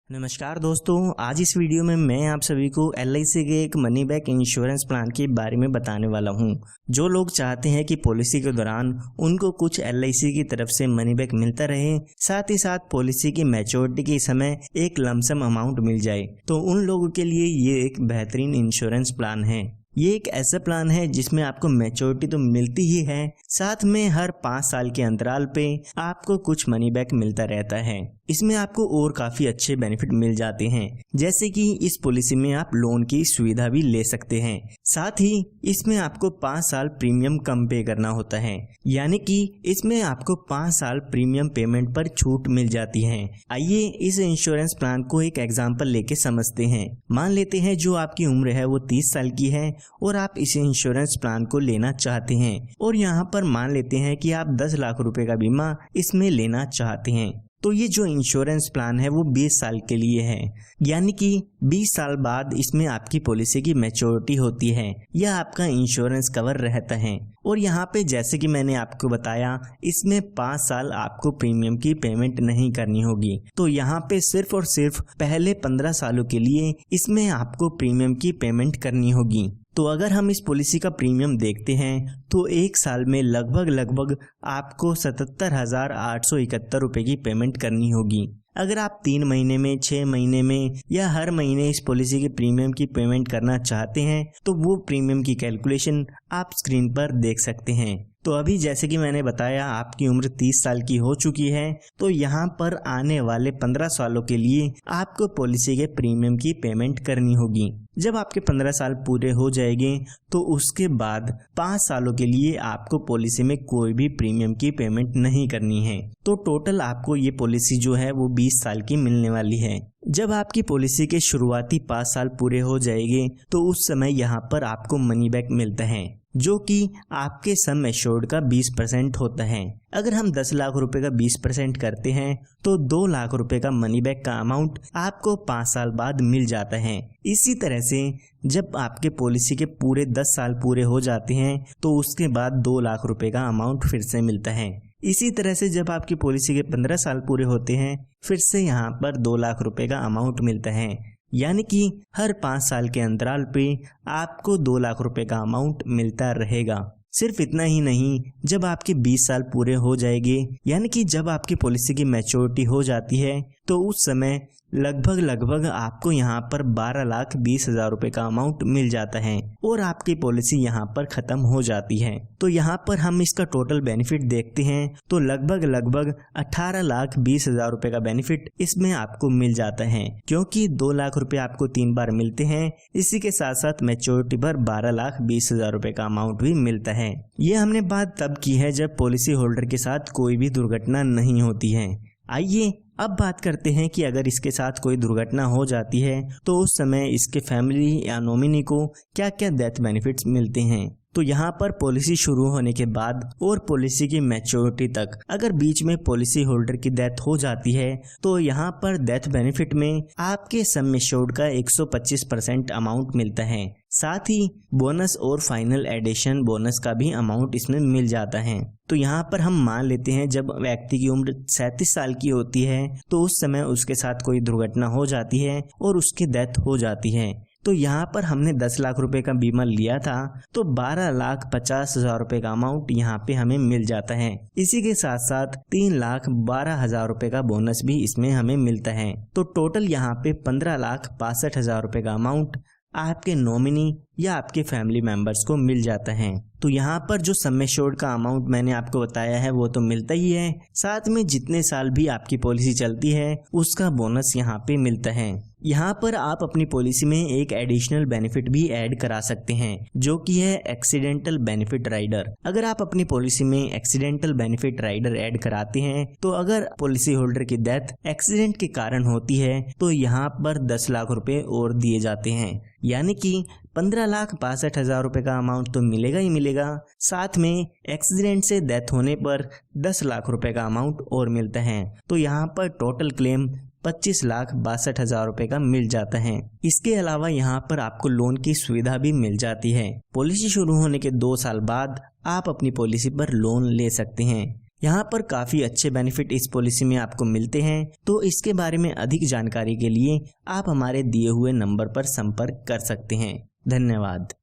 नमस्कार दोस्तों, आज इस वीडियो में मैं आप सभी को LIC के एक मनी बैक इंश्योरेंस प्लान के बारे में बताने वाला हूं। जो लोग चाहते हैं कि पॉलिसी के दौरान उनको कुछ LIC की तरफ से मनी बैक मिलता रहे, साथ ही साथ पॉलिसी की मैच्योरिटी के समय एक लमसम अमाउंट मिल जाए, तो उन लोगों के लिए ये एक बेहतरीन इंश्योरेंस प्लान है। ये एक ऐसा प्लान है जिसमें आपको मैच्योरिटी तो मिलती ही है, साथ में हर 5 साल के अंतराल पे आपको कुछ मनी बैक मिलता रहता है। इसमें आपको और काफी अच्छे बेनिफिट मिल जाते हैं, जैसे कि इस पॉलिसी में आप लोन की सुविधा भी ले सकते हैं। साथ ही इसमें आपको 5 साल प्रीमियम कम पे करना होता है, यानी कि इसमें आपको 5 साल प्रीमियम पेमेंट पर छूट मिल जाती है। आइए इस इंश्योरेंस प्लान को एक एग्जांपल लेके समझते हैं। मान लेते हैं जो आपकी उम्र है वो 30 साल की है और आप इस इंश्योरेंस प्लान को लेना चाहते हैं, और यहाँ पर मान लेते हैं कि आप 10 लाख रुपए का बीमा इसमें लेना चाहते हैं। तो ये जो इंश्योरेंस प्लान है वो 20 साल के लिए है, यानी कि 20 साल बाद इसमें आपकी पॉलिसी की मैच्योरिटी होती है या आपका इंश्योरेंस कवर रहता है। और यहाँ पे जैसे कि मैंने आपको बताया, इसमें 5 साल आपको प्रीमियम की पेमेंट नहीं करनी होगी। तो यहाँ पे सिर्फ और सिर्फ पहले 15 सालों के लिए इसमें आपको प्रीमियम की पेमेंट करनी होगी। तो अगर हम इस पॉलिसी का प्रीमियम देखते हैं तो एक साल में लगभग आपको 77,871 रुपए की पेमेंट करनी होगी। अगर आप 3 महीने में, 6 महीने में या हर महीने इस पॉलिसी के प्रीमियम की पेमेंट करना चाहते हैं तो वो प्रीमियम की कैलकुलेशन आप स्क्रीन पर देख सकते हैं। तो अभी जैसे कि मैंने बताया आपकी उम्र 30 साल की हो चुकी है, तो यहाँ पर आने वाले 15 सालों के लिए आपको पॉलिसी के प्रीमियम की पेमेंट करनी होगी। जब आपके 15 साल पूरे हो जाएंगे तो उसके बाद 5 सालों के लिए आपको पॉलिसी में कोई भी प्रीमियम की पेमेंट नहीं करनी है। तो टोटल आपको ये पॉलिसी जो है वो 20 साल की मिलने वाली है। जब आपकी पॉलिसी के शुरुआती 5 साल पूरे हो जाएंगे तो उस समय यहाँ पर आपको मनी बैक मिलता है, जो कि आपके सम एश्योर्ड का 20% होता है। अगर हम 10 लाख रुपए का 20% करते हैं तो 2 लाख रुपए का मनी बैक का अमाउंट आपको 5 साल बाद मिल जाता है। इसी तरह से जब आपके पॉलिसी के पूरे 10 साल पूरे हो जाते हैं तो उसके बाद 2 लाख रुपए का अमाउंट फिर से मिलता है। इसी तरह से जब आपकी पॉलिसी के 15 साल पूरे होते हैं फिर से यहाँ पर 2 लाख रुपए का अमाउंट मिलता है, यानी कि हर 5 साल के अंतराल पे आपको 2 लाख रुपए का अमाउंट मिलता रहेगा। सिर्फ इतना ही नहीं, जब आपके 20 साल पूरे हो जाएंगे, यानी कि जब आपकी पॉलिसी की मैच्योरिटी हो जाती है, तो उस समय लगभग आपको यहाँ पर 12,20,000 रुपए का अमाउंट मिल जाता है और आपकी पॉलिसी यहाँ पर खत्म हो जाती है। तो यहाँ पर हम इसका टोटल बेनिफिट देखते हैं तो लगभग 18,20,000 रुपए का बेनिफिट इसमें आपको मिल जाता है, क्योंकि 2 लाख रुपए आपको 3 बार मिलते हैं। इसी के साथ साथ मैच्योरिटी पर 12,20,000 रुपए का अमाउंट भी मिलता है। ये हमने बात तब की है जब पॉलिसी होल्डर के साथ कोई भी दुर्घटना नहीं होती है। आइए अब बात करते हैं कि अगर इसके साथ कोई दुर्घटना हो जाती है तो उस समय इसके फैमिली या नॉमिनी को क्या क्या डेथ बेनिफिट्स मिलते हैं। तो यहाँ पर पॉलिसी शुरू होने के बाद और पॉलिसी की मैच्योरिटी तक अगर बीच में पॉलिसी होल्डर की डेथ हो जाती है तो यहाँ पर डेथ बेनिफिट में आपके सम एश्योर्ड का 125% अमाउंट मिलता है। साथ ही बोनस और फाइनल एडिशन बोनस का भी अमाउंट इसमें मिल जाता है। तो यहाँ पर हम मान लेते हैं जब व्यक्ति की उम्र 37 साल की होती है तो उस समय उसके साथ कोई दुर्घटना हो जाती है और उसकी डेथ हो जाती है। तो यहाँ पर हमने 10 लाख रुपए का बीमा लिया था तो 12,50,000 रुपए का अमाउंट यहाँ पे हमें मिल जाता है। इसी के साथ साथ 3,12,000 रुपए का बोनस भी इसमें हमें मिलता है। तो टोटल यहाँ पे 15,62,000 रुपए का अमाउंट आपके नॉमिनी या आपके फैमिली मेंबर्स को मिल जाता है। तो यहाँ पर जो सम एश्योर्ड का अमाउंट मैंने आपको बताया है वो तो मिलता ही है, साथ में जितने साल भी आपकी पॉलिसी चलती है उसका बोनस यहाँ पे मिलता है। यहाँ पर आप अपनी पॉलिसी में एक एडिशनल बेनिफिट भी ऐड करा सकते हैं, जो कि है एक्सीडेंटल बेनिफिट राइडर। अगर आप अपनी पॉलिसी में एक्सीडेंटल बेनिफिट राइडर ऐड कराते हैं तो अगर पॉलिसी होल्डर की डेथ एक्सीडेंट के कारण होती है तो यहाँ पर 10 लाख रुपए और दिए जाते हैं, यानी कि 15,62,000 रुपए का अमाउंट तो मिलेगा ही मिलेगा, साथ में एक्सीडेंट से डेथ होने पर 10 लाख रुपए का अमाउंट और मिलता है। तो यहाँ पर टोटल क्लेम 25,62,000 रुपए का मिल जाता है। इसके अलावा यहाँ पर आपको लोन की सुविधा भी मिल जाती है। पॉलिसी शुरू होने के 2 साल बाद आप अपनी पॉलिसी पर लोन ले सकते हैं। यहाँ पर काफ़ी अच्छे बेनिफिट इस पॉलिसी में आपको मिलते हैं। तो इसके बारे में अधिक जानकारी के लिए आप हमारे दिए हुए नंबर पर संपर्क कर सकते हैं। धन्यवाद।